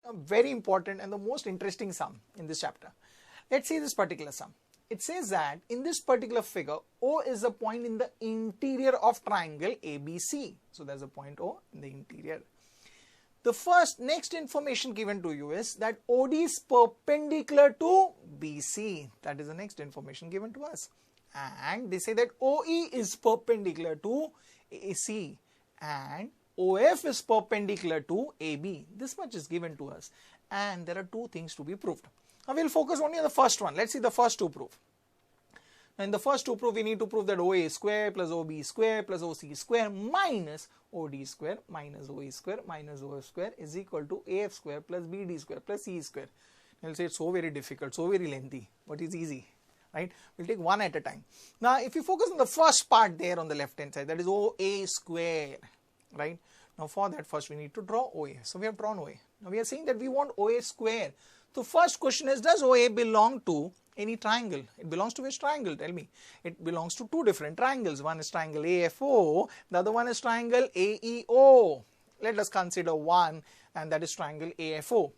a very important and the most interesting sum in this chapter. Let's see this particular sum. It says that in this particular figure, O is a point in the interior of triangle ABC. So there's a point O in the interior. The next information given to you is that OD is perpendicular to BC. That is the next information given to us. And they say that OE is perpendicular to AC and OF is perpendicular to AB. This much is given to us. And there are two things to be proved. Now we'll focus only on the first one. Let's see the first two proof. Now in the first two proof, we need to prove that OA square plus OB square plus OC square minus OD square minus OE square minus OF square is equal to AF square plus BD square plus C square. You'll say it's so very difficult, so very lengthy, but it's easy, right? We'll take one at a time. Now if you focus on the first part there on the left hand side, that is OA square, right? Now for that, first we need to draw OA. So we have drawn OA. Now we are saying that we want OA square. So first question is, does OA belong to any triangle? It belongs to which triangle? Tell me. It belongs to two different triangles. One is triangle AFO, the other one is triangle AEO. Let us consider one, and that is triangle AFO.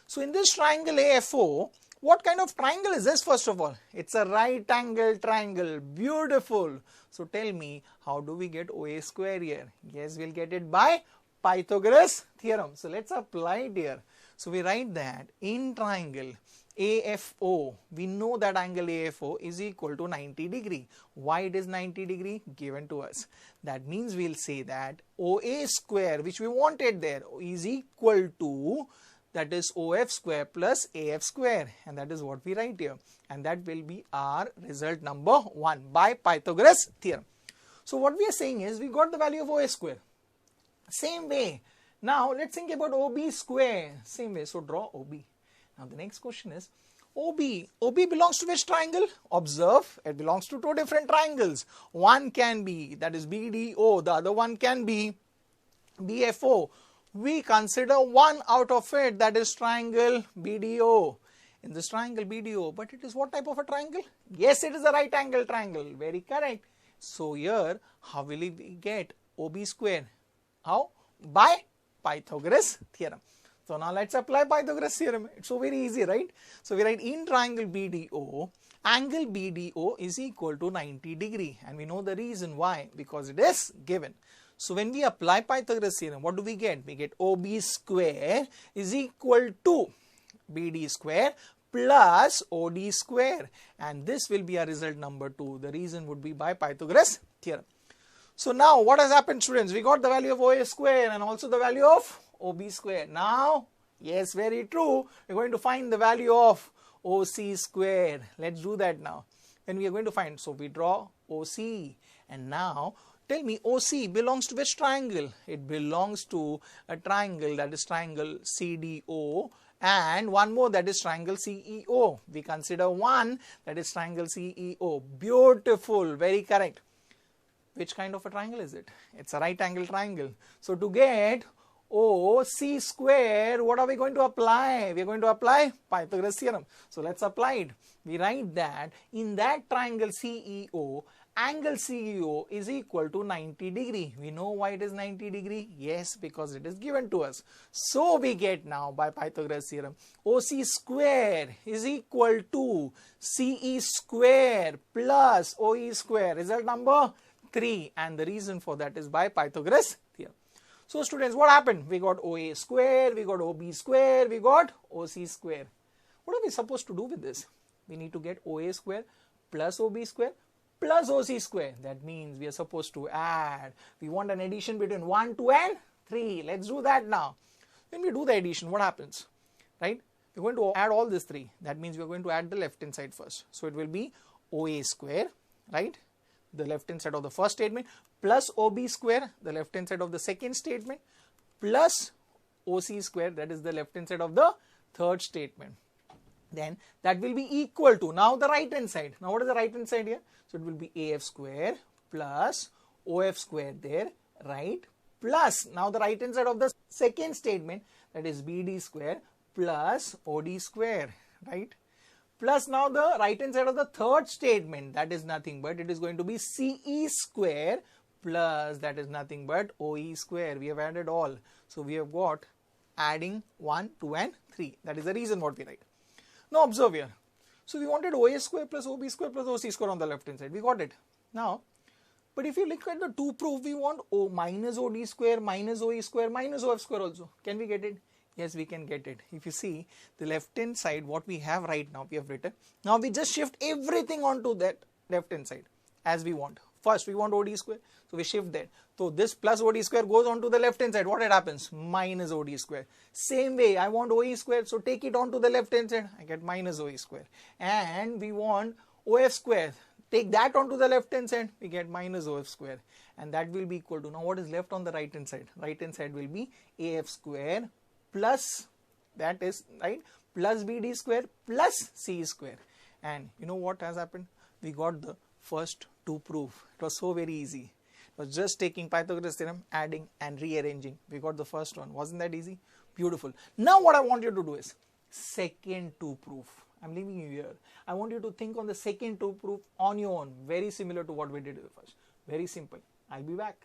So in this triangle AFO, what kind of triangle is this first of all? It's a right angle triangle. Beautiful. So tell me, how do we get OA square here? Yes, we'll get it by Pythagoras theorem. So let's apply it here. So we write that in triangle AFO, we know that angle AFO is equal to 90 degree. Why it is 90 degree? Given to us. That means we'll say that OA square, which we wanted there, is equal to, that is OF square plus AF square, and that is what we write here, and that will be our result number 1 by Pythagoras theorem. So what we are saying is we got the value of OA square. Same way. Now let's think about OB square. Same way. So draw OB. Now the next question is OB. OB belongs to which triangle? Observe, it belongs to two different triangles. One can be, that is BDO. The other one can be BFO. We consider one out of it, that is triangle BDO. In this triangle BDO, but it is what type of a triangle? Yes, it is a right angle triangle. Very correct. So here, how will we get OB square? How? By Pythagoras theorem. So now let's apply Pythagoras theorem. It's so very easy, right? So we write in triangle BDO, angle BDO is equal to 90 degree. And we know the reason why, because it is given. So when we apply Pythagoras theorem, what do we get? We get OB square is equal to BD square plus OD square. And this will be our result number 2. The reason would be by Pythagoras theorem. So now what has happened, students? We got the value of OA square and also the value of OB square. Now, yes, very true. We're going to find the value of OC square. Let's do that now. When we are going to find, so we draw OC. And now, tell me, OC belongs to which triangle? It belongs to a triangle, that is triangle CDO. And one more, that is triangle CEO. We consider one, that is triangle CEO. Beautiful, very correct. Which kind of a triangle is it? It's a right angle triangle. So to get OC square, what are we going to apply? We are going to apply Pythagoras theorem. So let's apply it. We write that in that triangle CEO, angle CEO is equal to 90 degree. We know why it is 90 degree. Yes, because it is given to us. So we get now by Pythagoras theorem, OC square is equal to CE square plus OE square. Result number 3, and the reason for that is by Pythagoras theorem. So students, what happened? We got OA square, we got OB square, we got OC square. What are we supposed to do with this? We need to get OA square plus OB square plus OC square. That means we are supposed to add. We want an addition between 1, 2 and 3. Let's do that now. When we do the addition, what happens? Right? We're going to add all these 3. That means we're going to add the left hand side first. So it will be OA square, right? The left hand side of the first statement, plus OB square, the left hand side of the second statement, plus OC square, that is the left hand side of the third statement. Then that will be equal to, now the right hand side. Now what is the right hand side here? So it will be AF square plus OF square there, right? Plus, now the right hand side of the second statement, that is BD square plus OD square, right? Plus now the right hand side of the third statement, that is nothing but it is going to be CE square plus that is nothing but OE square. We have added all. So we have got adding 1, 2 and 3. That is the reason what we write. Now observe here. So we wanted OA square plus OB square plus OC square on the left hand side. We got it. Now, but if you look at the two proof, we want O minus OD square minus OE square minus OF square also. Can we get it? Yes, we can get it. If you see the left hand side, what we have right now, we have written. Now we just shift everything onto that left hand side as we want. First we want OD square, so we shift that. So this plus OD square goes onto the left hand side. What it happens? Minus OD square. Same way, I want OE square, so take it onto the left hand side. I get minus OE square. And we want OF square. Take that onto the left hand side. We get minus OF square. And that will be equal to, now what is left on the right hand side? Right hand side will be AF square plus, that is right, plus BD square plus C square. And you know what has happened? We got the first two proof. It was so very easy. It was just taking Pythagoras theorem, adding and rearranging. We got the first one. Wasn't that easy? Beautiful. Now what I want you to do is second two proof. I'm leaving you here. I want you to think on the second two proof on your own. Very similar to what we did with the first. Very simple. I'll be back.